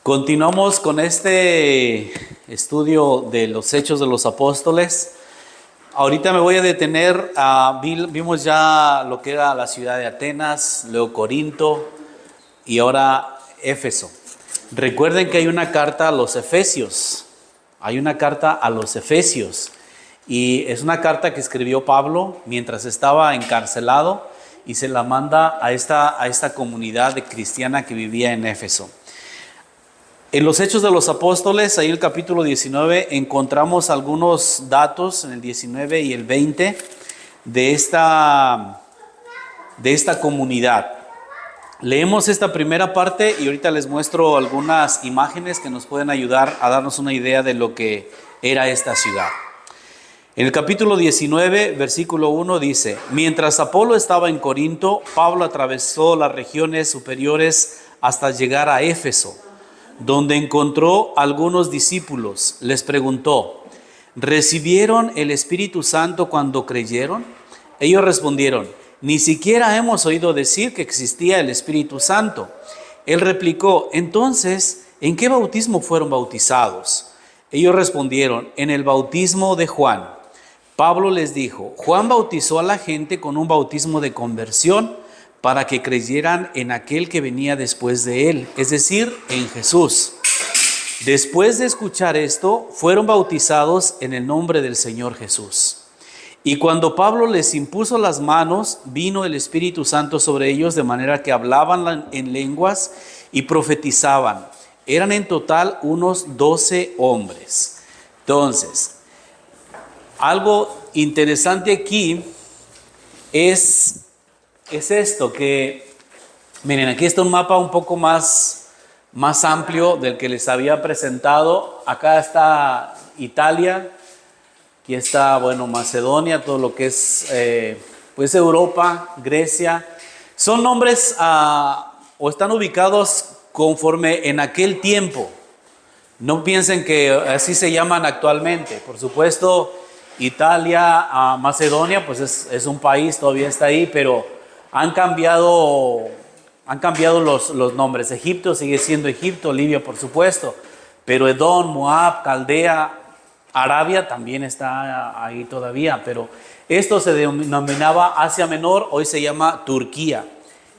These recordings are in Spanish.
Continuamos con este estudio de los Hechos de los Apóstoles. Ahorita me voy a detener, vimos ya lo que era la ciudad de Atenas, luego Corinto y ahora Éfeso. Recuerden que hay una carta a los Efesios, y es una carta que escribió Pablo mientras estaba encarcelado y se la manda a esta comunidad cristiana que vivía en Éfeso. En los Hechos de los Apóstoles, ahí en el capítulo 19, encontramos algunos datos en el 19 y el 20 de esta comunidad. Leemos esta primera parte y ahorita les muestro algunas imágenes que nos pueden ayudar a darnos una idea de lo que era esta ciudad. En el capítulo 19, versículo 1 dice: Mientras Apolo estaba en Corinto, Pablo atravesó las regiones superiores hasta llegar a Éfeso, donde encontró algunos discípulos. Les preguntó: ¿recibieron el Espíritu Santo cuando creyeron? Ellos respondieron: ni siquiera hemos oído decir que existía el Espíritu Santo. Él replicó: entonces, ¿en qué bautismo fueron bautizados? Ellos respondieron: en el bautismo de Juan. Pablo les dijo: Juan bautizó a la gente con un bautismo de conversión para que creyeran en aquel que venía después de él, es decir, en Jesús. Después de escuchar esto, fueron bautizados en el nombre del Señor Jesús. Y cuando Pablo les impuso las manos, vino el Espíritu Santo sobre ellos, de manera que hablaban en lenguas y profetizaban. Eran en total unos 12 hombres. Entonces, algo interesante aquí es esto, que miren, aquí está un mapa un poco más amplio del que les había presentado. Acá está Italia, aquí está, Macedonia, todo lo que es pues Europa, Grecia. Son nombres o están ubicados conforme en aquel tiempo. No piensen que así se llaman actualmente. Por supuesto, Italia, Macedonia, pues es un país, todavía está ahí, pero han cambiado los nombres. Egipto sigue siendo Egipto, Libia por supuesto, pero Edom, Moab, Caldea, Arabia también está ahí todavía, pero esto se denominaba Asia Menor, hoy se llama Turquía.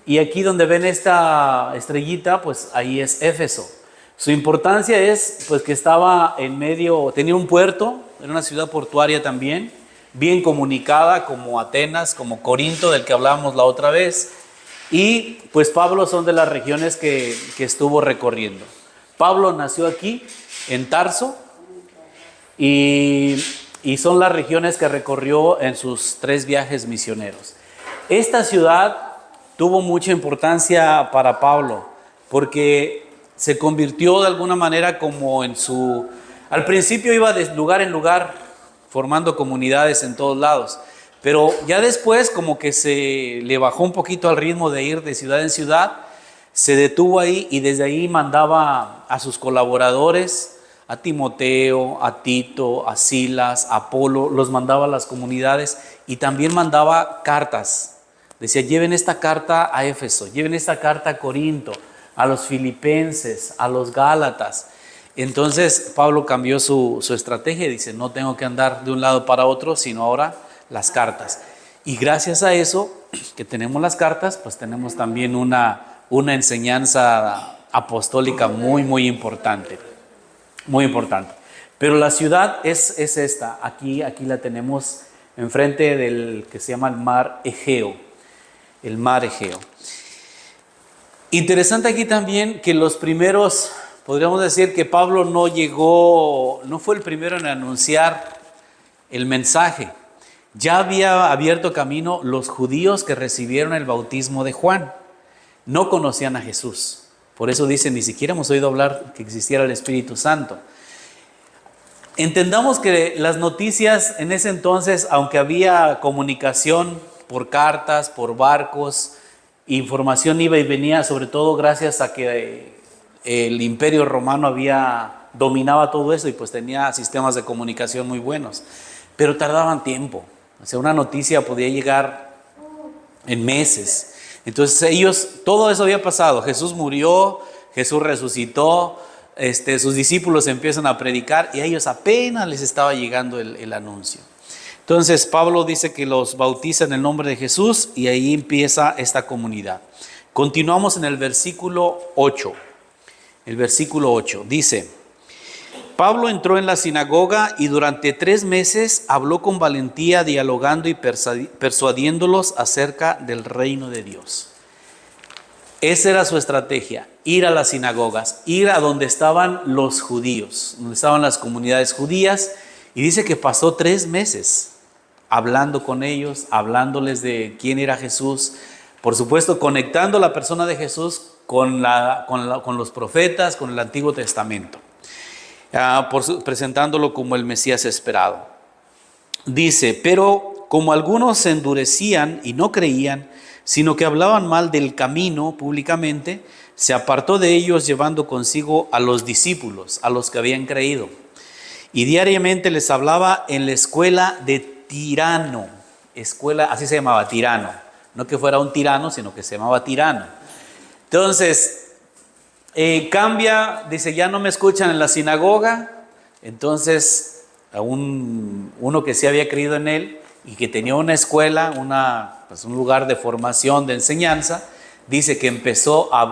Y aquí donde ven esta estrellita, pues ahí es Éfeso. Su importancia es pues que estaba en medio, tenía un puerto, era una ciudad portuaria también, bien comunicada, como Atenas, como Corinto, del que hablábamos la otra vez. Y pues Pablo son de las regiones que estuvo recorriendo. Pablo nació aquí, en Tarso, y son las regiones que recorrió en sus 3 viajes misioneros. Esta ciudad tuvo mucha importancia para Pablo, porque se convirtió de alguna manera como al principio iba de lugar en lugar, formando comunidades en todos lados, pero ya después como que se le bajó un poquito al ritmo de ir de ciudad en ciudad, se detuvo ahí y desde ahí mandaba a sus colaboradores, a Timoteo, a Tito, a Silas, a Apolo, los mandaba a las comunidades y también mandaba cartas. Decía: lleven esta carta a Éfeso, lleven esta carta a Corinto, a los filipenses, a los gálatas. Entonces Pablo cambió su estrategia y dice: no tengo que andar de un lado para otro, sino ahora las cartas. Y gracias a eso que tenemos las cartas, pues tenemos también una enseñanza apostólica muy importante, muy importante. Pero la ciudad es esta, aquí la tenemos enfrente del que se llama el mar Egeo, Interesante aquí también que los primeros, podríamos decir que Pablo no fue el primero en anunciar el mensaje. Ya había abierto camino los judíos que recibieron el bautismo de Juan. No conocían a Jesús. Por eso dicen: ni siquiera hemos oído hablar que existiera el Espíritu Santo. Entendamos que las noticias en ese entonces, aunque había comunicación por cartas, por barcos, información iba y venía, sobre todo gracias a que el Imperio Romano dominaba todo eso y pues tenía sistemas de comunicación muy buenos, pero tardaban tiempo. O sea, una noticia podía llegar en meses. Entonces todo eso había pasado. Jesús murió, Jesús resucitó, sus discípulos empiezan a predicar y a ellos apenas les estaba llegando el anuncio. Entonces Pablo dice que los bautiza en el nombre de Jesús y ahí empieza esta comunidad. Continuamos en el versículo 8. El versículo 8 dice: Pablo entró en la sinagoga y durante 3 meses habló con valentía, dialogando y persuadiéndolos acerca del reino de Dios. Esa era su estrategia, ir a las sinagogas, ir a donde estaban los judíos, donde estaban las comunidades judías, y dice que pasó 3 meses hablando con ellos, hablándoles de quién era Jesús, por supuesto conectando la persona de Jesús con los profetas, con el Antiguo Testamento, presentándolo como el Mesías esperado. Dice: pero como algunos se endurecían y no creían, sino que hablaban mal del camino públicamente, se apartó de ellos, llevando consigo a los discípulos, a los que habían creído. Y diariamente les hablaba en la escuela de Tirano. Escuela, así se llamaba, Tirano. No que fuera un tirano, sino que se llamaba Tirano. Entonces, cambia, dice: ya no me escuchan en la sinagoga. Entonces, uno que sí había creído en él y que tenía una escuela, un lugar de formación, de enseñanza, dice que empezó a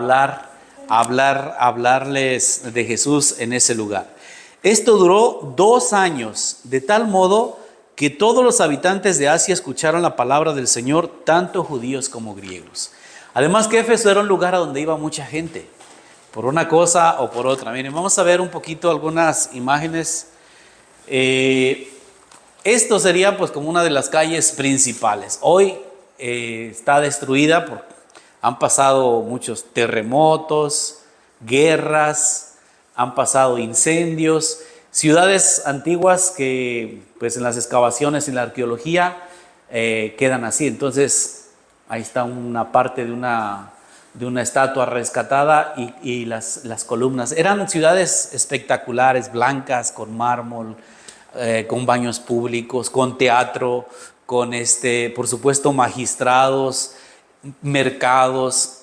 hablarles de Jesús en ese lugar. Esto duró 2 años, de tal modo que todos los habitantes de Asia escucharon la palabra del Señor, tanto judíos como griegos. Además que Éfeso era un lugar a donde iba mucha gente, por una cosa o por otra. Miren, vamos a ver un poquito algunas imágenes. Esto sería pues como una de las calles principales. Hoy está destruida porque han pasado muchos terremotos, guerras, han pasado incendios, ciudades antiguas que pues en las excavaciones y la arqueología quedan así. Entonces ahí está una parte de una estatua rescatada y las columnas. Eran ciudades espectaculares, blancas, con mármol, con baños públicos, con teatro, con por supuesto magistrados, mercados.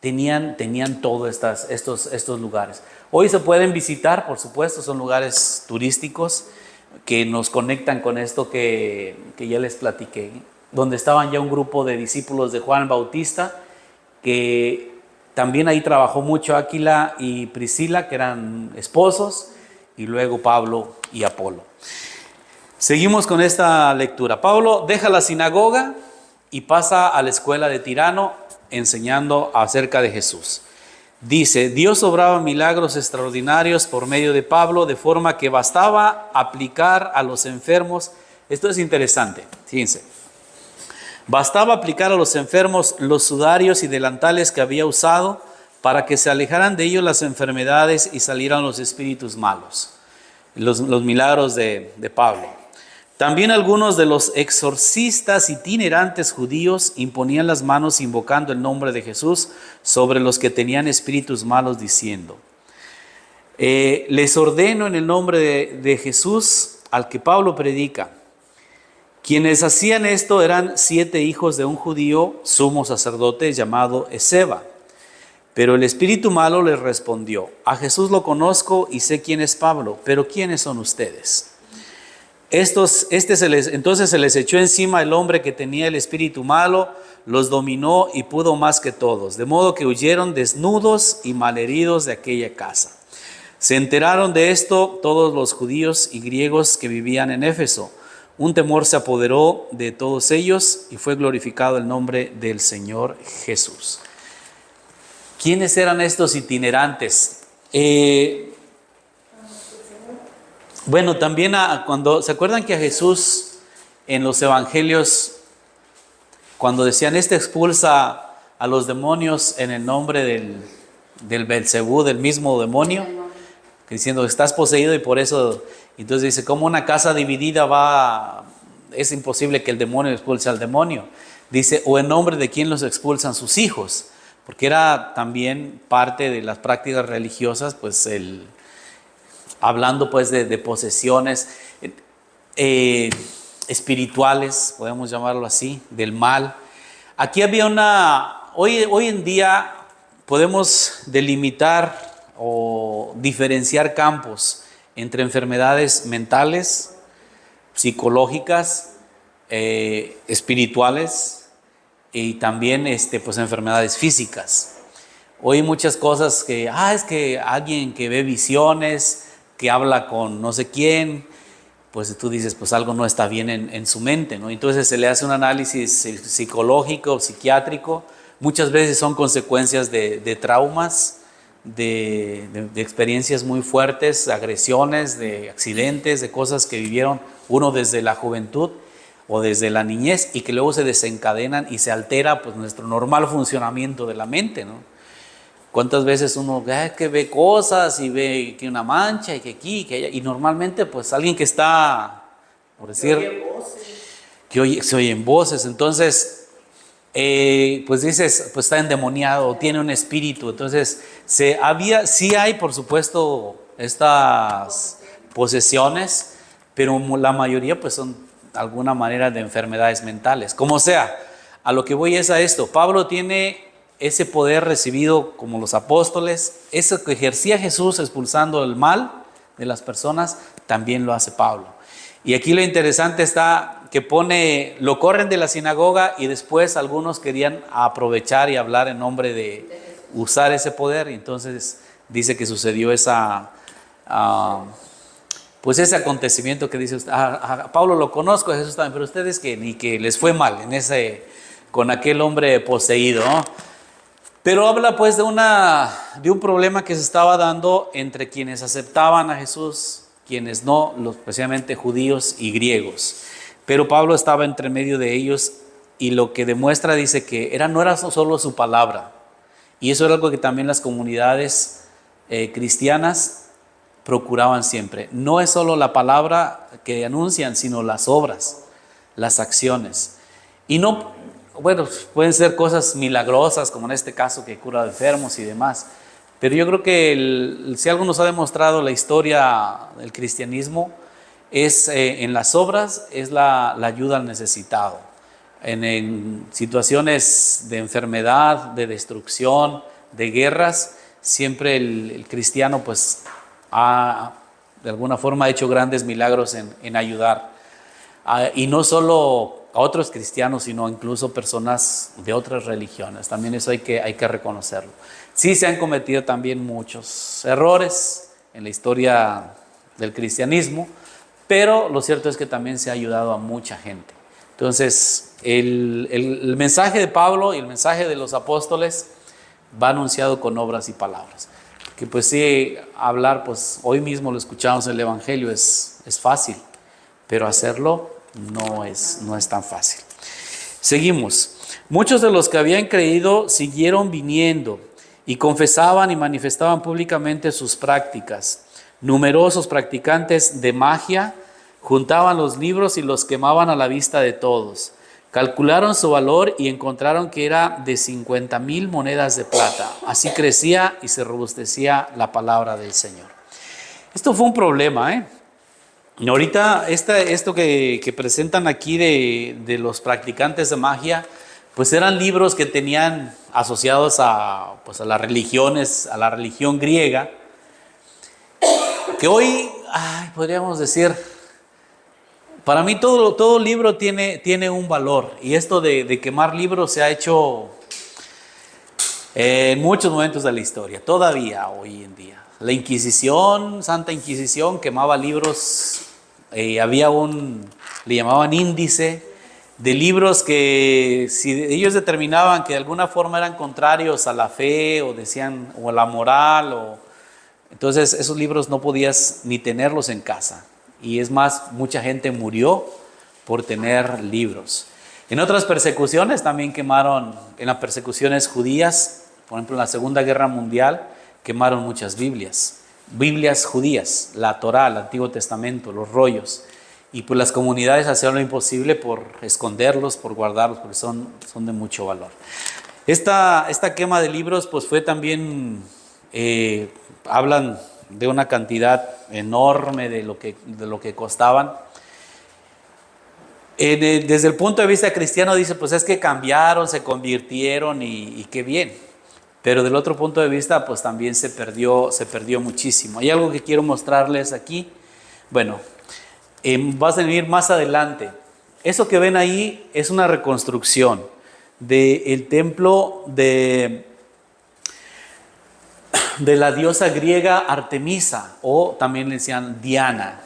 Tenían todo estos lugares. Hoy se pueden visitar, por supuesto, son lugares turísticos que nos conectan con esto que ya les platiqué, donde estaban ya un grupo de discípulos de Juan Bautista, que también ahí trabajó mucho Áquila y Priscila, que eran esposos, y luego Pablo y Apolo. Seguimos con esta lectura. Pablo deja la sinagoga y pasa a la escuela de Tirano enseñando acerca de Jesús. Dice: Dios obraba milagros extraordinarios por medio de Pablo, de forma que bastaba aplicar a los enfermos. Esto es interesante, fíjense. Bastaba aplicar a los enfermos los sudarios y delantales que había usado para que se alejaran de ellos las enfermedades y salieran los espíritus malos. Los milagros de Pablo. También algunos de los exorcistas itinerantes judíos imponían las manos invocando el nombre de Jesús sobre los que tenían espíritus malos, diciendo: les ordeno en el nombre de Jesús al que Pablo predica. Quienes hacían esto eran 7 hijos de un judío sumo sacerdote llamado Esceva. Pero el espíritu malo les respondió: a Jesús lo conozco y sé quién es Pablo, pero ¿quiénes son ustedes? Entonces se les echó encima el hombre que tenía el espíritu malo, los dominó y pudo más que todos, de modo que huyeron desnudos y malheridos de aquella casa. Se enteraron de esto todos los judíos y griegos que vivían en Éfeso. Un temor se apoderó de todos ellos y fue glorificado el nombre del Señor Jesús. ¿Quiénes eran estos itinerantes? Bueno, también cuando se acuerdan que a Jesús en los evangelios, cuando decían: este expulsa a los demonios en el nombre del Belcebú, del mismo demonio, diciendo: estás poseído, y por eso, entonces dice: como una casa dividida es imposible que el demonio expulse al demonio. Dice: o en nombre de quién los expulsan sus hijos, porque era también parte de las prácticas religiosas, pues hablando pues de posesiones espirituales, podemos llamarlo así, del mal. Aquí había hoy en día podemos delimitar o diferenciar campos entre enfermedades mentales, psicológicas, espirituales y también pues, enfermedades físicas. Hoy muchas cosas que, es que alguien que ve visiones, que habla con no sé quién, pues tú dices, pues algo no está bien en su mente, ¿no? Entonces se le hace un análisis psicológico, psiquiátrico. Muchas veces son consecuencias de traumas, de experiencias muy fuertes, agresiones, de accidentes, de cosas que vivieron uno desde la juventud o desde la niñez y que luego se desencadenan y se altera pues nuestro normal funcionamiento de la mente, ¿no? ¿Cuántas veces uno que ve cosas y ve que una mancha y que aquí, que allá? Y normalmente pues alguien que está, por decir, se oyen voces, entonces pues dices, pues está endemoniado, tiene un espíritu. Entonces sí hay por supuesto estas posesiones, pero la mayoría pues son de alguna manera de enfermedades mentales. Como sea, a lo que voy es a esto. Pablo tiene ese poder recibido como los apóstoles, eso que ejercía Jesús expulsando el mal de las personas, también lo hace Pablo. Y aquí lo interesante está que lo corren de la sinagoga y después algunos querían aprovechar y hablar en nombre de usar ese poder, y entonces dice que sucedió pues ese acontecimiento que dice usted, a Pablo lo conozco, a Jesús también, pero ustedes que ni que les fue mal con aquel hombre poseído, ¿no? Pero habla pues de un problema que se estaba dando entre quienes aceptaban a Jesús, quienes no, especialmente judíos y griegos. Pero Pablo estaba entre medio de ellos y lo que demuestra, dice que no era solo su palabra. Y eso era algo que también las comunidades cristianas procuraban siempre. No es solo la palabra que anuncian, sino las obras, las acciones. Y no... Bueno, pueden ser cosas milagrosas, como en este caso que cura enfermos y demás. Pero yo creo que si algo nos ha demostrado la historia del cristianismo, es en las obras, es la ayuda al necesitado. En situaciones de enfermedad, de destrucción, de guerras, siempre el cristiano pues de alguna forma ha hecho grandes milagros en ayudar. Y no solo a otros cristianos, sino incluso personas de otras religiones. También eso hay que reconocerlo. Sí se han cometido también muchos errores en la historia del cristianismo, pero lo cierto es que también se ha ayudado a mucha gente. Entonces, el mensaje de Pablo y el mensaje de los apóstoles va anunciado con obras y palabras. Que pues sí, hablar, pues hoy mismo lo escuchamos en el Evangelio, es fácil, pero hacerlo no es tan fácil. Seguimos. Muchos de los que habían creído siguieron viniendo y confesaban y manifestaban públicamente sus prácticas. Numerosos practicantes de magia juntaban los libros y los quemaban a la vista de todos. Calcularon su valor y encontraron que era de 50,000 monedas de plata. Así crecía y se robustecía la palabra del Señor. Esto fue un problema, Y ahorita esto que presentan aquí de los practicantes de magia, pues eran libros que tenían asociados a las religiones, a la religión griega, que hoy, podríamos decir, para mí todo libro tiene un valor, y esto de quemar libros se ha hecho en muchos momentos de la historia, todavía hoy en día. La Inquisición, Santa Inquisición, quemaba libros. Le llamaban índice de libros que si ellos determinaban que de alguna forma eran contrarios a la fe o decían o a la moral, entonces esos libros no podías ni tenerlos en casa. Y es más, mucha gente murió por tener libros. En otras persecuciones también quemaron, en las persecuciones judías, por ejemplo en la Segunda Guerra Mundial, quemaron muchas Biblias judías, la Torá, el Antiguo Testamento, los rollos, y pues las comunidades hacían lo imposible por esconderlos, por guardarlos, porque son de mucho valor. Esta quema de libros pues fue también, hablan de una cantidad enorme de lo que costaban. Desde el punto de vista cristiano dice, pues es que cambiaron, se convirtieron y qué bien. pero del otro punto de vista, pues también se perdió muchísimo. Hay algo que quiero mostrarles aquí. Bueno, va a venir más adelante. Eso que ven ahí es una reconstrucción del templo de la diosa griega Artemisa, o también le decían Diana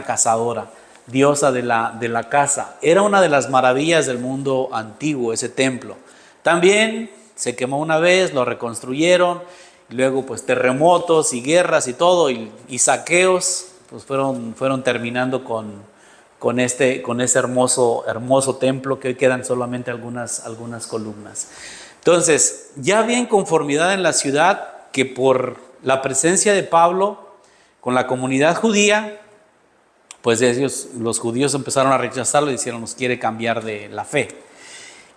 cazadora, diosa de la caza. Era una de las maravillas del mundo antiguo, ese templo. También se quemó una vez, lo reconstruyeron, y luego pues terremotos y guerras y todo, y saqueos, pues fueron terminando con ese hermoso templo, que hoy quedan solamente algunas columnas. Entonces, ya había inconformidad en la ciudad, que por la presencia de Pablo con la comunidad judía, pues los judíos empezaron a rechazarlo y dijeron, nos quiere cambiar de la fe.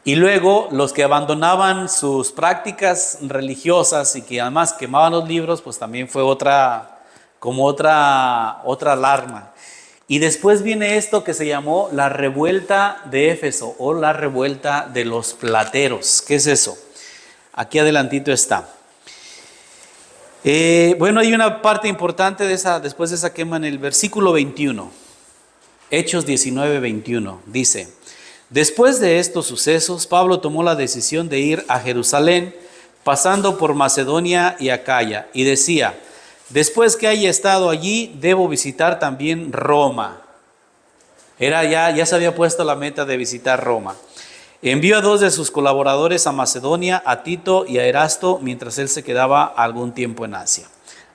Y luego los que abandonaban sus prácticas religiosas y que además quemaban los libros, pues también fue otra alarma. Y después viene esto que se llamó la revuelta de Éfeso, o la revuelta de los plateros. ¿Qué es eso? Aquí adelantito está. Bueno, hay una parte importante después de esa quema en el versículo 21. Hechos 19, 21. Dice: después de estos sucesos, Pablo tomó la decisión de ir a Jerusalén, pasando por Macedonia y Acaya, y decía: después que haya estado allí, debo visitar también Roma. Ya se había puesto la meta de visitar Roma. Envió a 2 de sus colaboradores a Macedonia, a Tito y a Erasto, mientras él se quedaba algún tiempo en Asia.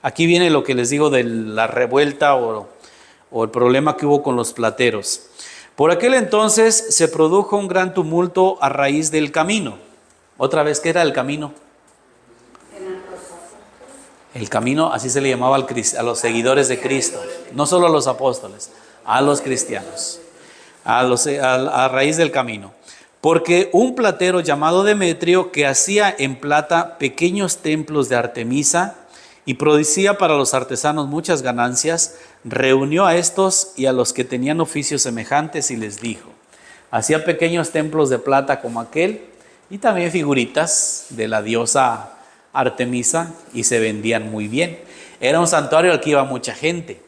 Aquí viene lo que les digo de la revuelta o el problema que hubo con los plateros. Por aquel entonces se produjo un gran tumulto a raíz del camino. Otra vez, ¿qué era el camino? El camino, así se le llamaba a los seguidores de Cristo, no solo a los apóstoles, a los cristianos, a raíz del camino. Porque un platero llamado Demetrio, que hacía en plata pequeños templos de Artemisa y producía para los artesanos muchas ganancias, reunió a estos y a los que tenían oficios semejantes y les dijo: hacía pequeños templos de plata como aquel y también figuritas de la diosa Artemisa, y se vendían muy bien. Era un santuario al que iba mucha gente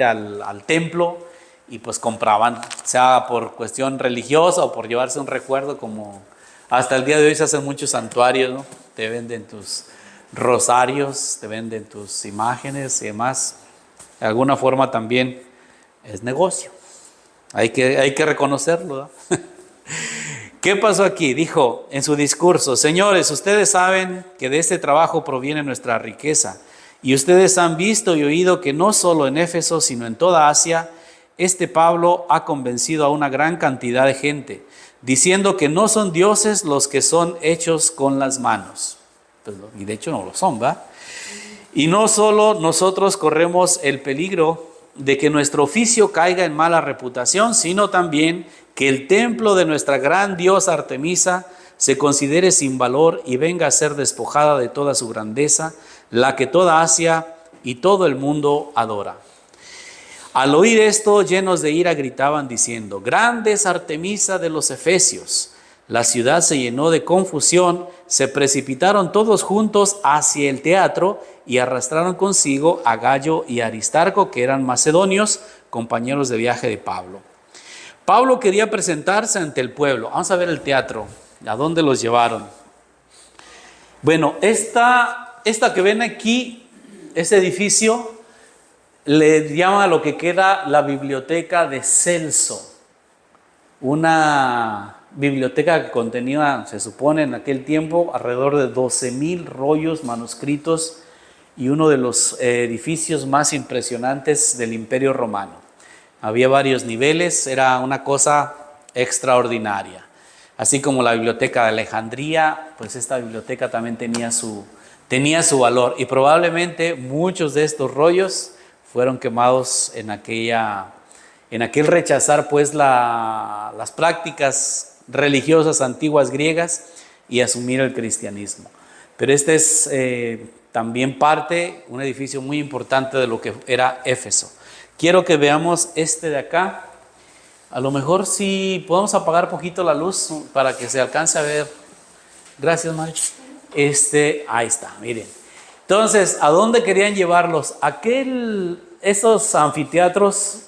al templo, y pues compraban, sea por cuestión religiosa o por llevarse un recuerdo, como hasta el día de hoy se hacen muchos santuarios, ¿no? Te venden tus rosarios, te venden tus imágenes y demás. De alguna forma también es negocio, hay que reconocerlo, ¿no? ¿Qué pasó aquí? Dijo en su discurso: señores, ustedes saben que de este trabajo proviene nuestra riqueza, y ustedes han visto y oído que no solo en Éfeso, sino en toda Asia, este Pablo ha convencido a una gran cantidad de gente, diciendo que no son dioses los que son hechos con las manos. Y de hecho no lo son, ¿va? Y no solo nosotros corremos el peligro de que nuestro oficio caiga en mala reputación, sino también que el templo de nuestra gran diosa Artemisa se considere sin valor y venga a ser despojada de toda su grandeza, la que toda Asia y todo el mundo adora. Al oír esto, llenos de ira, gritaban diciendo: grande es Artemisa de los Efesios. La ciudad se llenó de confusión, se precipitaron todos juntos hacia el teatro y arrastraron consigo a Gayo y a Aristarco, que eran macedonios, compañeros de viaje de Pablo. Pablo quería presentarse ante el pueblo. Vamos a ver el teatro, a dónde los llevaron. Bueno, esta que ven aquí, este edificio, le llama a lo que queda la biblioteca de Celso, una biblioteca que contenía, se supone en aquel tiempo, alrededor de 12,000 rollos manuscritos, y uno de los edificios más impresionantes del Imperio Romano. Había varios niveles, era una cosa extraordinaria. Así como la biblioteca de Alejandría, pues esta biblioteca también tenía su valor, y probablemente muchos de estos rollos fueron quemados en aquel rechazar pues las prácticas religiosas antiguas griegas y asumir el cristianismo. Pero este es también un edificio muy importante de lo que era Éfeso. Quiero que veamos este de acá. A lo mejor si podemos apagar poquito la luz para que se alcance a ver. Gracias, Mari. Ahí está, miren. Entonces, ¿a dónde querían llevarlos? Esos anfiteatros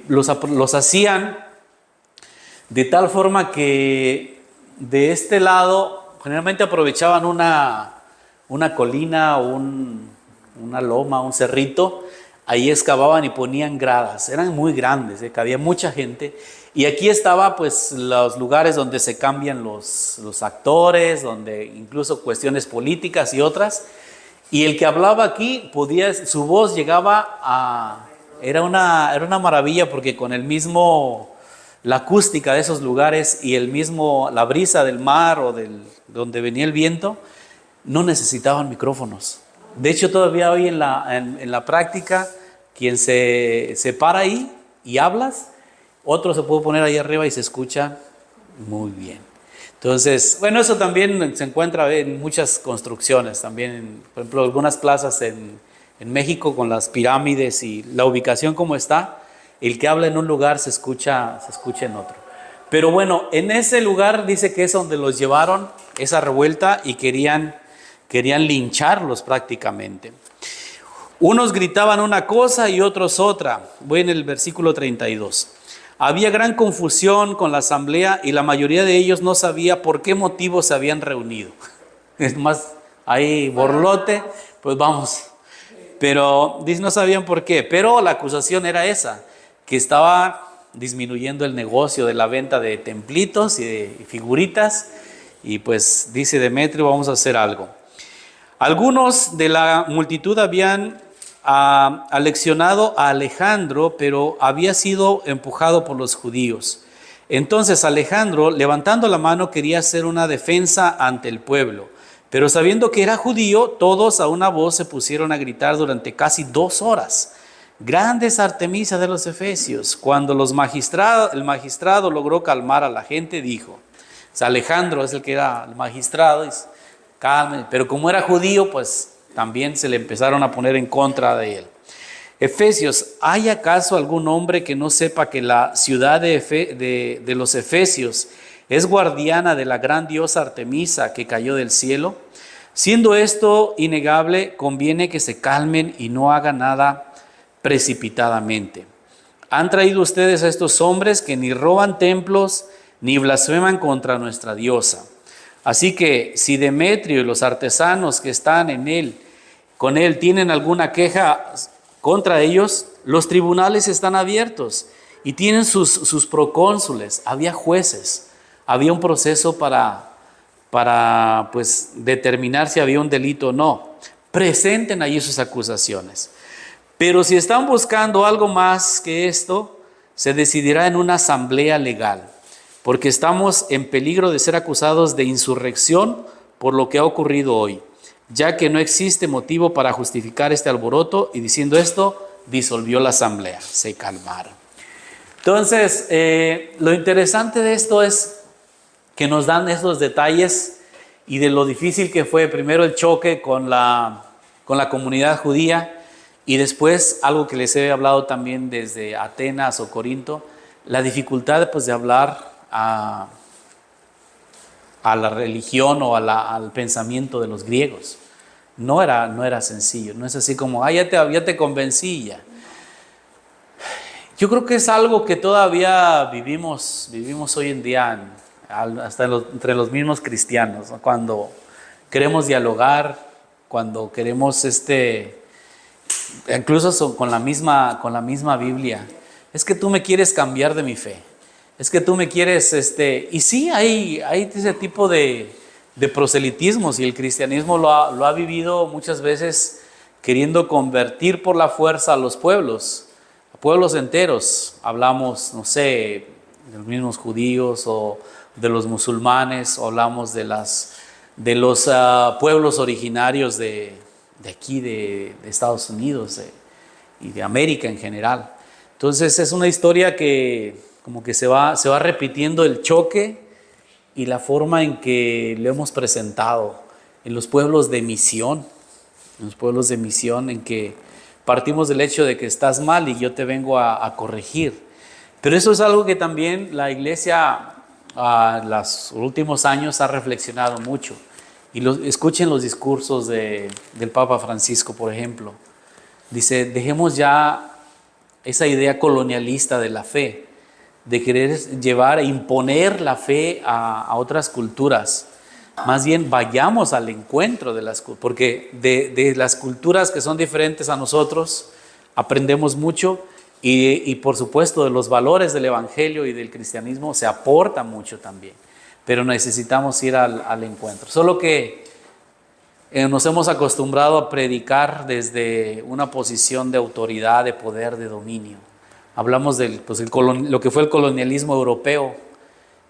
los hacían de tal forma que de este lado generalmente aprovechaban una colina o una loma, un cerrito. Ahí excavaban y ponían gradas, eran muy grandes, cabía mucha gente. Y aquí estaba pues los lugares donde se cambian los actores, donde incluso cuestiones políticas y otras. Y el que hablaba aquí su voz llegaba a... Era una maravilla porque con la acústica de esos lugares y la brisa del mar o donde venía el viento, no necesitaban micrófonos. De hecho, todavía hoy en la práctica, quien se para ahí y hablas, otro se puede poner ahí arriba y se escucha muy bien. Entonces, bueno, eso también se encuentra en muchas construcciones, también, por ejemplo, algunas plazas en México con las pirámides y la ubicación como está, el que habla en un lugar se escucha en otro. Pero bueno, en ese lugar dice que es donde los llevaron, esa revuelta, y querían lincharlos prácticamente. Unos gritaban una cosa y otros otra. Voy en el versículo 32. Había gran confusión con la asamblea y la mayoría de ellos no sabía por qué motivo se habían reunido. Es más, ahí borlote, pues vamos. Pero no sabían por qué. Pero la acusación era esa, que estaba disminuyendo el negocio de la venta de templitos y de figuritas. Y pues dice Demetrio, vamos a hacer algo. Algunos de la multitud habían aleccionado a Alejandro, pero había sido empujado por los judíos. Entonces Alejandro, levantando la mano, quería hacer una defensa ante el pueblo. Pero sabiendo que era judío, todos a una voz se pusieron a gritar durante casi 2 horas. Grandes Artemisa de los Efesios. Cuando el magistrado logró calmar a la gente, dijo, o sea, Alejandro es el que era el magistrado, dice, calme, pero como era judío, pues también se le empezaron a poner en contra de él. Efesios, ¿hay acaso algún hombre que no sepa que la ciudad de los Efesios es guardiana de la gran diosa Artemisa que cayó del cielo? Siendo esto innegable, conviene que se calmen y no hagan nada precipitadamente. Han traído ustedes a estos hombres que ni roban templos ni blasfeman contra nuestra diosa. Así que si Demetrio y los artesanos que están con él tienen alguna queja contra ellos, los tribunales están abiertos y tienen sus procónsules. Había jueces, había un proceso para pues determinar si había un delito o no. Presenten allí sus acusaciones. Pero si están buscando algo más que esto, se decidirá en una asamblea legal, porque estamos en peligro de ser acusados de insurrección por lo que ha ocurrido hoy, ya que no existe motivo para justificar este alboroto, y diciendo esto, disolvió la asamblea. Se calmaron. Entonces, lo interesante de esto es que nos dan esos detalles y de lo difícil que fue primero el choque con la comunidad judía, y después algo que les he hablado también desde Atenas o Corinto, la dificultad pues de hablar a la religión o al pensamiento de los griegos. No era sencillo, no es así como, ya te convencí ya. Yo creo que es algo que todavía vivimos hoy en día, hasta entre los mismos cristianos, ¿no? Cuando queremos dialogar, cuando queremos incluso con la misma Biblia, es que tú me quieres cambiar de mi fe, es que tú me quieres, y sí, hay ese tipo de proselitismos, y el cristianismo lo ha vivido muchas veces queriendo convertir por la fuerza a los pueblos enteros. Hablamos, no sé, de los mismos judíos o de los musulmanes, o hablamos de los pueblos originarios de aquí, de Estados Unidos y de América en general. Entonces es una historia que como que se va repitiendo el choque y la forma en que lo hemos presentado en los pueblos de misión, en que partimos del hecho de que estás mal y yo te vengo a corregir. Pero eso es algo que también la iglesia los últimos años ha reflexionado mucho, Y escuchen los discursos del Papa Francisco, por ejemplo. Dice, dejemos ya esa idea colonialista de la fe, de querer llevar e imponer la fe a otras culturas. Más bien vayamos al encuentro de las culturas, porque de las culturas que son diferentes a nosotros aprendemos mucho y por supuesto de los valores del evangelio y del cristianismo se aporta mucho también, pero necesitamos ir al encuentro. Solo que nos hemos acostumbrado a predicar desde una posición de autoridad, de poder, de dominio. Hablamos de lo que fue el colonialismo europeo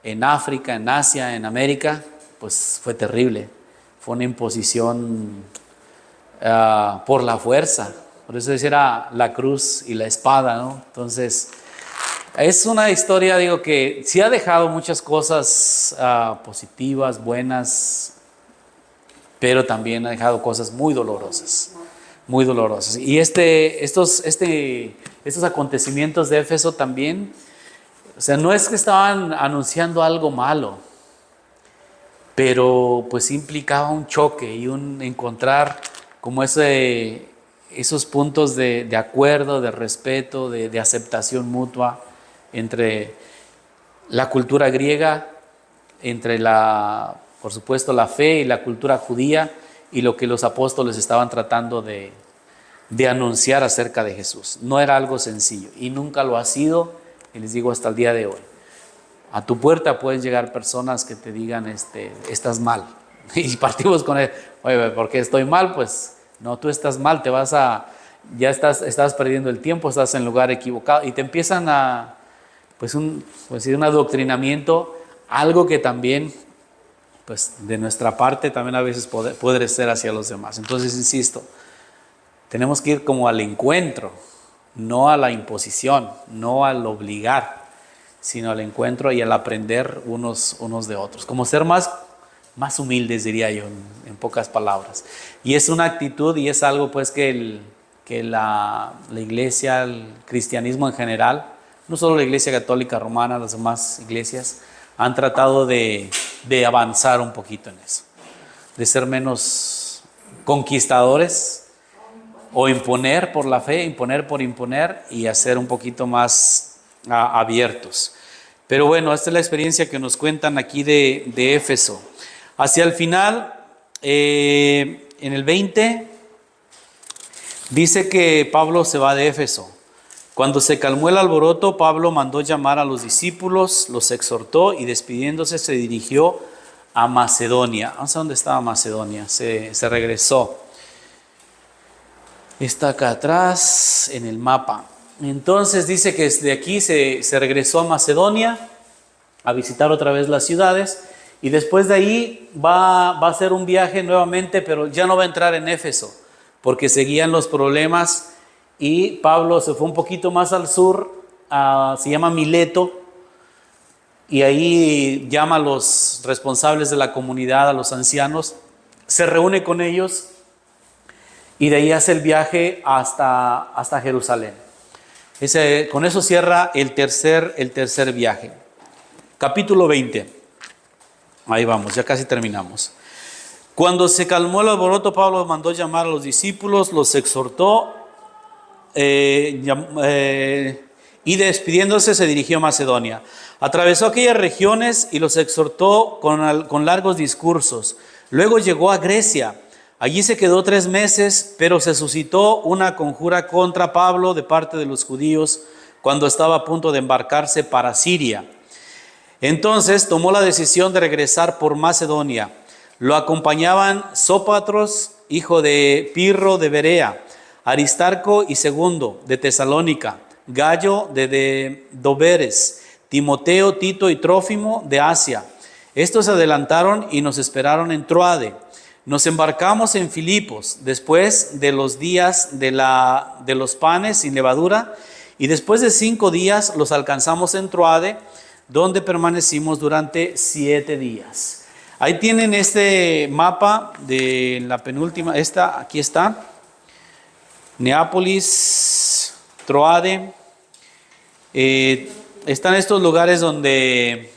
en África, en Asia, en América, pues fue terrible. Fue una imposición por la fuerza. Por eso era la cruz y la espada, ¿no? Entonces, es una historia, digo, que sí ha dejado muchas cosas positivas, buenas, pero también ha dejado cosas muy dolorosas, muy dolorosas. Y estos acontecimientos de Éfeso también, o sea, no es que estaban anunciando algo malo, pero pues implicaba un choque y un encontrar como esos puntos de acuerdo, de respeto, de aceptación mutua entre la cultura griega, entre por supuesto la fe y la cultura judía y lo que los apóstoles estaban tratando de anunciar acerca de Jesús. No era algo sencillo y nunca lo ha sido, y les digo hasta el día de hoy. A tu puerta pueden llegar personas que te digan, estás mal. Y partimos con él, oye, ¿por qué estoy mal? Pues no, tú estás mal, ya estás perdiendo el tiempo, estás en el lugar equivocado. Y te empiezan un adoctrinamiento, algo que también, pues de nuestra parte también a veces puede ser hacia los demás. Entonces, insisto, tenemos que ir como al encuentro, no a la imposición, no al obligar, sino al encuentro y al aprender unos de otros. Como ser más humildes, diría yo, en pocas palabras. Y es una actitud y es algo pues que la iglesia, el cristianismo en general, no solo la iglesia católica romana, las demás iglesias, han tratado de avanzar un poquito en eso. De ser menos conquistadores o imponer por la fe, imponer por imponer y hacer un poquito más abiertos. Pero bueno, esta es la experiencia que nos cuentan aquí de Éfeso. Hacia el final, en el 20, dice que Pablo se va de Éfeso. Cuando se calmó el alboroto, Pablo mandó llamar a los discípulos, los exhortó y despidiéndose se dirigió a Macedonia. No sé dónde estaba Macedonia, se regresó. Está acá atrás en el mapa. Entonces dice que desde aquí se regresó a Macedonia a visitar otra vez las ciudades y después de ahí va a hacer un viaje nuevamente, pero ya no va a entrar en Éfeso porque seguían los problemas y Pablo se fue un poquito más al sur, se llama Mileto, y ahí llama a los responsables de la comunidad, a los ancianos, se reúne con ellos y de ahí hace el viaje hasta Jerusalén. Con eso cierra el tercer viaje. Capítulo 20. Ahí vamos, ya casi terminamos. Cuando se calmó el alboroto, Pablo mandó llamar a los discípulos, los exhortó y despidiéndose se dirigió a Macedonia. Atravesó aquellas regiones y los exhortó con largos discursos. Luego llegó a Grecia. Allí se quedó 3 meses, pero se suscitó una conjura contra Pablo de parte de los judíos cuando estaba a punto de embarcarse para Siria. Entonces tomó la decisión de regresar por Macedonia. Lo acompañaban Sópatros, hijo de Pirro de Berea, Aristarco y Segundo de Tesalónica, Gallo de Doberes, Timoteo, Tito y Trófimo de Asia. Estos se adelantaron y nos esperaron en Troade. Nos embarcamos en Filipos después de los días de los panes sin levadura y después de 5 días los alcanzamos en Troade, donde permanecimos durante 7 días. Ahí tienen este mapa de la penúltima, aquí está, Neápolis, Troade. Están estos lugares donde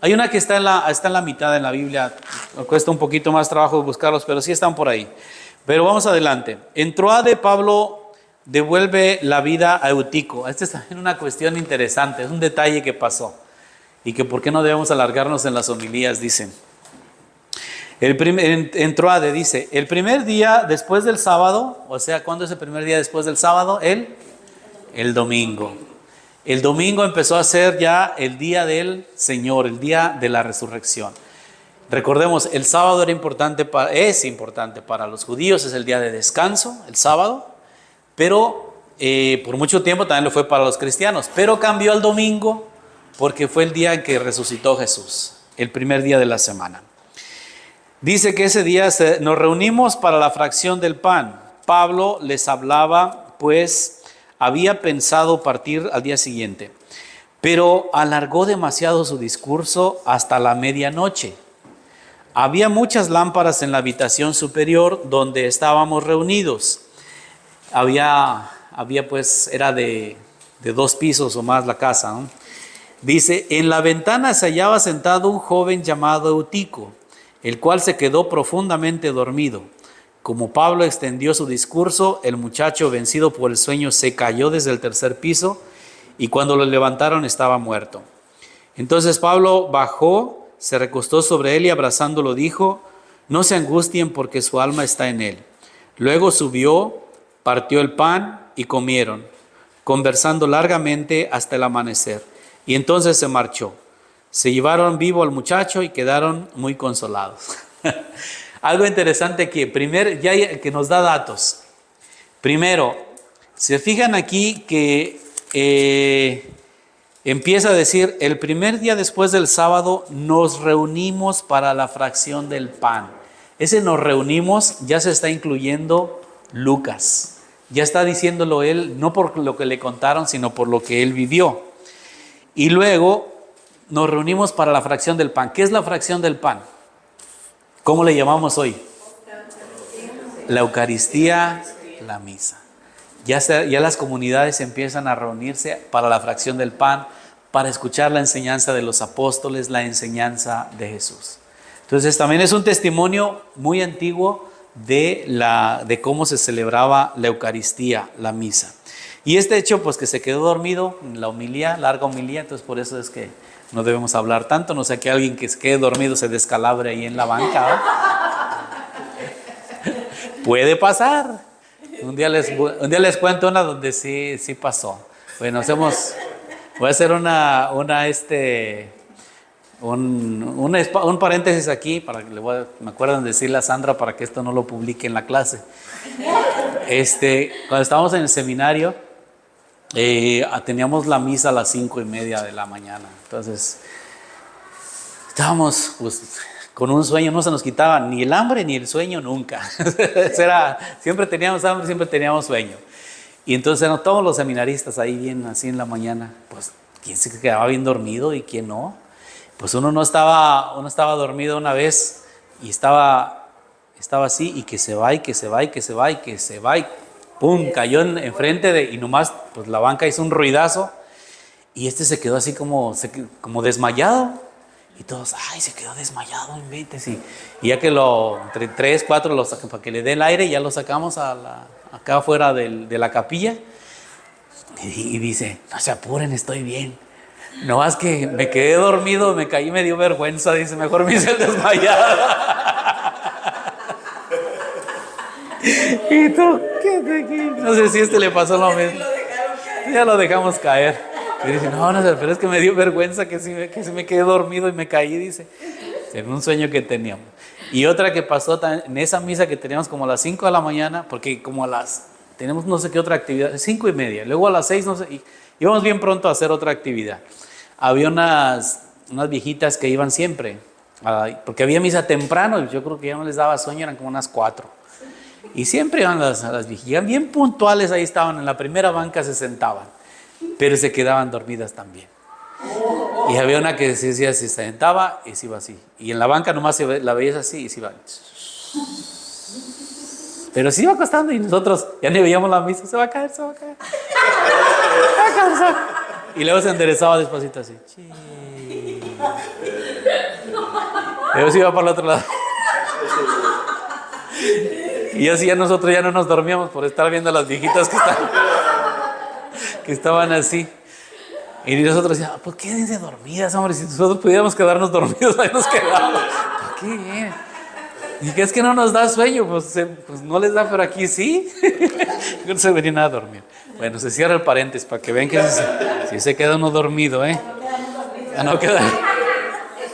Hay una que está en la mitad en la Biblia. Me cuesta un poquito más trabajo buscarlos, pero sí están por ahí. Pero vamos adelante. En Troade, Pablo devuelve la vida a Eutico. Esta es también una cuestión interesante. Es un detalle que pasó. Y que por qué no debemos alargarnos en las homilías, dicen. En Troade dice, el primer día después del sábado, o sea, ¿cuándo es el primer día después del sábado? El domingo. El domingo empezó a ser ya el día del Señor, el día de la resurrección. Recordemos, el sábado es importante para los judíos, es el día de descanso, el sábado, pero por mucho tiempo también lo fue para los cristianos, pero cambió al domingo porque fue el día en que resucitó Jesús, el primer día de la semana. Dice que ese día nos reunimos para la fracción del pan. Pablo les hablaba, pues había pensado partir al día siguiente, pero alargó demasiado su discurso hasta la medianoche. Había muchas lámparas en la habitación superior donde estábamos reunidos. Había pues, era de 2 pisos o más la casa, ¿no? Dice, en la ventana se hallaba sentado un joven llamado Eutico, el cual se quedó profundamente dormido. Como Pablo extendió su discurso, el muchacho, vencido por el sueño, se cayó desde el 3er piso y cuando lo levantaron estaba muerto. Entonces Pablo bajó, se recostó sobre él y abrazándolo dijo, no se angustien porque su alma está en él. Luego subió, partió el pan y comieron, conversando largamente hasta el amanecer. Y entonces se marchó. Se llevaron vivo al muchacho y quedaron muy consolados. Algo interesante que nos da datos. Primero, se fijan aquí que empieza a decir, el primer día después del sábado nos reunimos para la fracción del pan. Ese nos reunimos ya se está incluyendo Lucas. Ya está diciéndolo él, no por lo que le contaron, sino por lo que él vivió. Y luego nos reunimos para la fracción del pan. ¿Qué es la fracción del pan? ¿Cómo le llamamos hoy? La Eucaristía, la misa. Ya las comunidades empiezan a reunirse para la fracción del pan, para escuchar la enseñanza de los apóstoles, la enseñanza de Jesús. Entonces también es un testimonio muy antiguo de cómo se celebraba la Eucaristía, la misa. Y este hecho, pues que se quedó dormido en la homilía, larga homilía, entonces por eso es que no debemos hablar tanto, no sea que alguien que se quede dormido se descalabre ahí en la banca, ¿eh? Puede pasar. Un día les cuento una donde sí pasó. Bueno, voy a hacer un paréntesis aquí para que me acuerdan de decirle a Sandra para que esto no lo publique en la clase. Cuando estábamos en el seminario, teníamos la misa a las 5:30 de la mañana. Entonces, estábamos pues, con un sueño, no se nos quitaba ni el hambre ni el sueño nunca. Siempre teníamos hambre, siempre teníamos sueño. Y entonces todos los seminaristas ahí bien así en la mañana, pues quién se quedaba bien dormido y quién no. Pues uno estaba dormido una vez y estaba así y que se va y que se va y que se va y que se va y pum, cayó enfrente y nomás pues la banca hizo un ruidazo y se quedó así como desmayado y todos, ay, se quedó desmayado, inventes. Y ya que entre 3, 4 lo sacan para que le dé el aire, ya lo sacamos acá afuera de la capilla y dice, no se apuren, estoy bien. No más que me quedé dormido, me caí, me dio vergüenza, dice, mejor me hice el desmayado. Y tú, no sé si le pasó lo mismo. Ya lo dejamos caer. Y dice, no, pero es que me dio vergüenza que sí me quedé dormido y me caí, dice, en un sueño que teníamos. Y otra que pasó en esa misa que teníamos como a las 5 de la mañana, porque como tenemos no sé qué otra actividad, 5:30, luego a las 6, no sé, y íbamos bien pronto a hacer otra actividad. Había unas viejitas que iban siempre, porque había misa temprano, y yo creo que ya no les daba sueño, eran como unas 4. Y siempre iban las viejitas, bien puntuales, ahí estaban, en la primera banca se sentaban, pero se quedaban dormidas también. Y había una que se sentaba y se iba así. Y en la banca nomás la veías así y se iba. Pero se iba acostando y nosotros ya ni veíamos la misa, se va a caer. Se va a cansar. Y luego se enderezaba despacito así. Y luego se iba para el otro lado. Y así ya nosotros ya no nos dormíamos por estar viendo a las viejitas que estaban así. Y nosotros decíamos, pues quédense dormidas, hombre. Si nosotros pudiéramos quedarnos dormidos, ahí nos quedamos. ¿Qué? Y que es que no nos da sueño, pues no les da, pero aquí sí. No se venían a dormir. Bueno, se cierra el paréntesis para que vean que si se queda uno dormido, ¿eh? Ah, no queda. Eso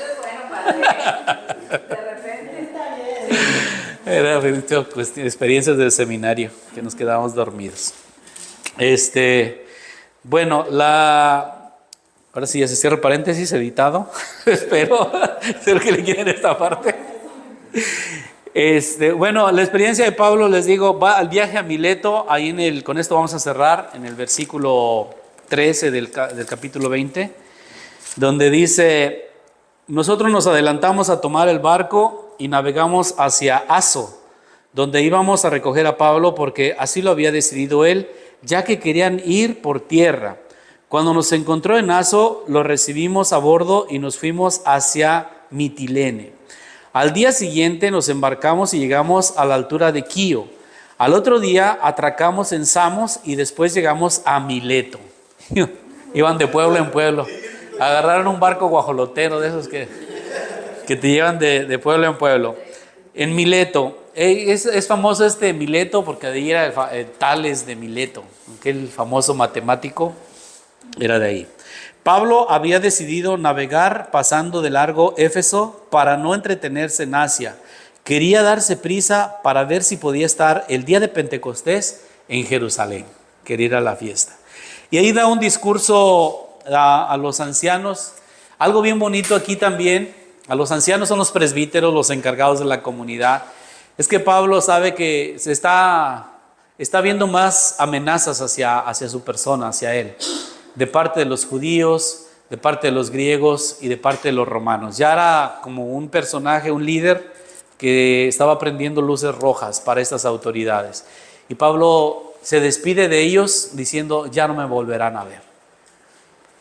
es bueno para de repente Era experiencias del seminario, que nos quedábamos dormidos. Bueno, ahora sí ya se cierra el paréntesis, editado. Espero que le quieran esta parte. Bueno, la experiencia de Pablo, les digo, va al viaje a Mileto. Ahí con esto vamos a cerrar en el versículo 13 del capítulo 20, donde dice: nosotros nos adelantamos a tomar el barco y navegamos hacia Aso, donde íbamos a recoger a Pablo, porque así lo había decidido él, ya que querían ir por tierra. Cuando nos encontró en Aso, lo recibimos a bordo y nos fuimos hacia Mitilene. Al día siguiente nos embarcamos y llegamos a la altura de Quío. Al otro día atracamos en Samos y después llegamos a Mileto. Iban de pueblo en pueblo. Agarraron un barco guajolotero de esos que te llevan de pueblo en pueblo. En Mileto. Es famoso Mileto porque de ahí era Tales de Mileto, aquel famoso matemático era de ahí. Pablo había decidido navegar pasando de largo Éfeso para no entretenerse en Asia. Quería darse prisa para ver si podía estar el día de Pentecostés en Jerusalén. Quería ir a la fiesta. Y ahí da un discurso a los ancianos. Algo bien bonito aquí también. A los ancianos son los presbíteros, los encargados de la comunidad. Es que Pablo sabe que se está viendo más amenazas hacia su persona, hacia él, de parte de los judíos, de parte de los griegos y de parte de los romanos. Ya era como un personaje, un líder que estaba prendiendo luces rojas para estas autoridades. Y Pablo se despide de ellos diciendo: ya no me volverán a ver.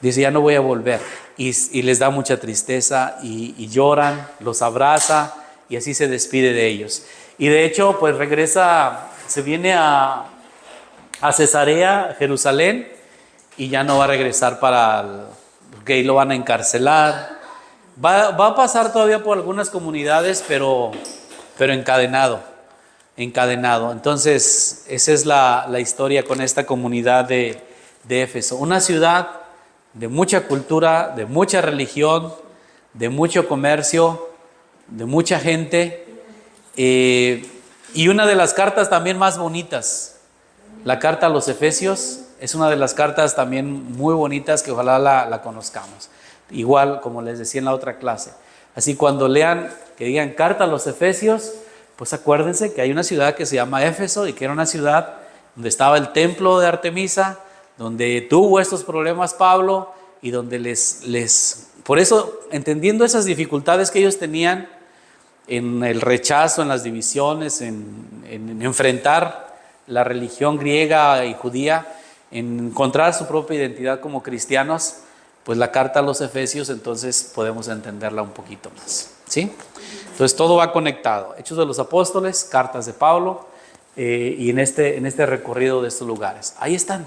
Dice: ya no voy a volver. Y les da mucha tristeza y lloran, los abraza y así se despide de ellos. Y de hecho, pues regresa, se viene a Cesarea, Jerusalén, y ya no va a regresar porque ahí lo van a encarcelar. Va a pasar todavía por algunas comunidades, pero encadenado. Entonces, esa es la historia con esta comunidad de Éfeso. Una ciudad de mucha cultura, de mucha religión, de mucho comercio, de mucha gente. Y una de las cartas también más bonitas, la carta a los Efesios, es una de las cartas también muy bonitas que ojalá la conozcamos. Igual, como les decía en la otra clase. Así cuando lean, que digan carta a los Efesios, pues acuérdense que hay una ciudad que se llama Éfeso y que era una ciudad donde estaba el templo de Artemisa, donde tuvo estos problemas Pablo y donde por eso, entendiendo esas dificultades que ellos tenían en el rechazo, en las divisiones, en enfrentar la religión griega y judía, en encontrar su propia identidad como cristianos, pues la carta a los Efesios, entonces podemos entenderla un poquito más, ¿sí? Entonces todo va conectado. Hechos de los Apóstoles, cartas de Pablo, y en este recorrido de estos lugares. Ahí están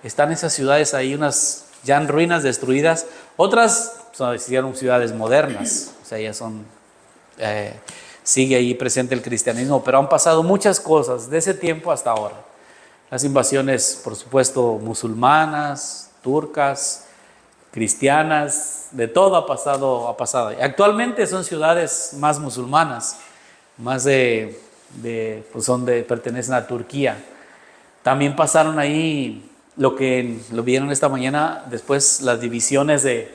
esas ciudades ahí, unas ya en ruinas, destruidas. Otras hicieron ciudades modernas, o sea, ya son, sigue ahí presente el cristianismo, pero han pasado muchas cosas de ese tiempo hasta ahora. Las invasiones, por supuesto, musulmanas, turcas, cristianas, de todo ha pasado. Actualmente son ciudades más musulmanas, más pertenecen a Turquía. También pasaron ahí lo vieron esta mañana, después las divisiones de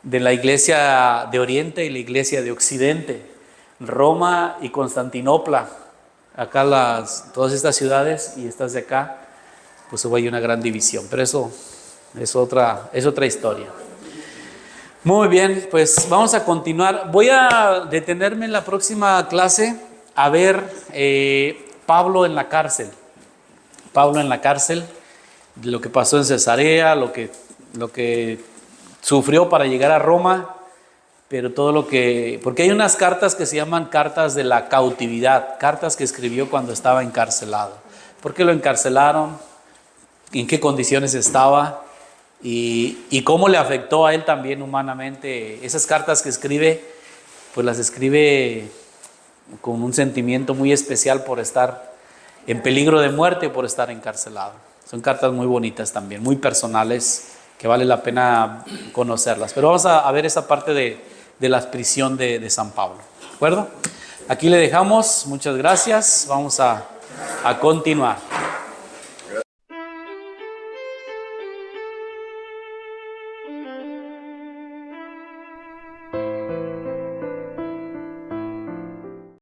la iglesia de Oriente y la iglesia de Occidente, Roma y Constantinopla. Acá todas estas ciudades y estas de acá, pues hubo ahí una gran división, pero eso es otra historia. Muy bien, pues vamos a continuar. Voy a detenerme en la próxima clase a ver Pablo en la cárcel, lo que pasó en Cesarea, lo que lo que sufrió para llegar a Roma, pero todo lo que... Porque hay unas cartas que se llaman cartas de la cautividad, cartas que escribió cuando estaba encarcelado. ¿Por qué lo encarcelaron? ¿En qué condiciones estaba? Y cómo le afectó a él también humanamente. Esas cartas que escribe, pues las escribe con un sentimiento muy especial por estar en peligro de muerte, por estar encarcelado. Son cartas muy bonitas también, muy personales, que vale la pena conocerlas. Pero vamos a ver esa parte de la prisión de San Pablo. ¿De acuerdo? Aquí le dejamos. Muchas gracias. Vamos a continuar.